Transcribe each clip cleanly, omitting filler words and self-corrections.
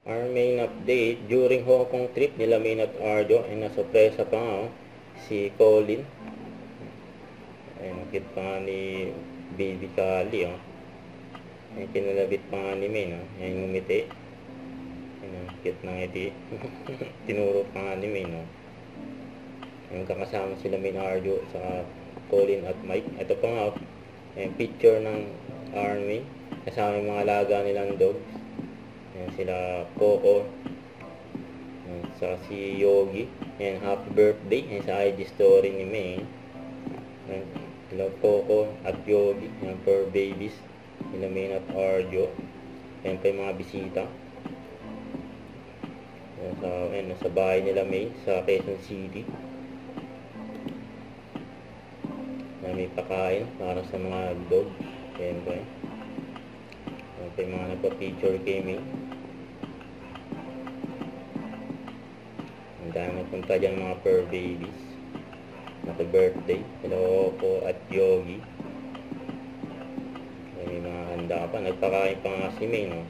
Our main update, during Hong Kong trip nila Main at Arjo, ay nasurpresa pa nga si Colin. Ay nakit pa nga ni Baby Kali. Ay kinalabit pa nga ni Main. Ay ngumiti. Ay nakit na ngiti. Tinuro pa nga ni Main. Ay kakasama sila Main Arjo sa Colin at Mike. Ito pa nga ay picture ng Army kasama yung mga alaga nilang dogs. Ayan sila Coco. Ayan, saka si Yogi. Ayan, happy birthday. Ayan sa IG story ni May. Ayan, sila Coco at Yogi. Ayan, for babies. Sila May at Arjo. Ayan pa yung mga bisita. Ayan, nasa bahay nila May sa Quezon City. Ayan, may pakain para sa mga dogs. Ayan pa eh. Ayan pa yung mga nagpa-picture kay May. Ang dami punta dyan mga fur babies. Happy birthday. Hello po at Yogi. May mga handa pa. Nagpakain pa nga si May, no?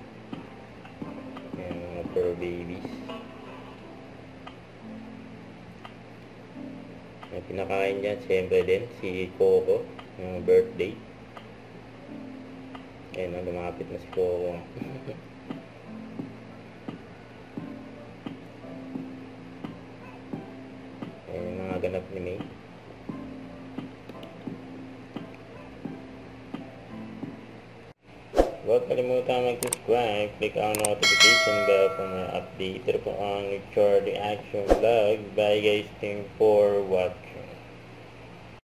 Ayan, mga fur babies. Ayan, pinakain dyan, siyempre din, si Coco. Yung birthday. Ayan, lumapit na si Coco. Ganap ni May. Huwag kalimutan mag-subscribe, click ang notification bell for more update. Ito po ang Richard Reaction Vlog. Bye guys, thank you for watching.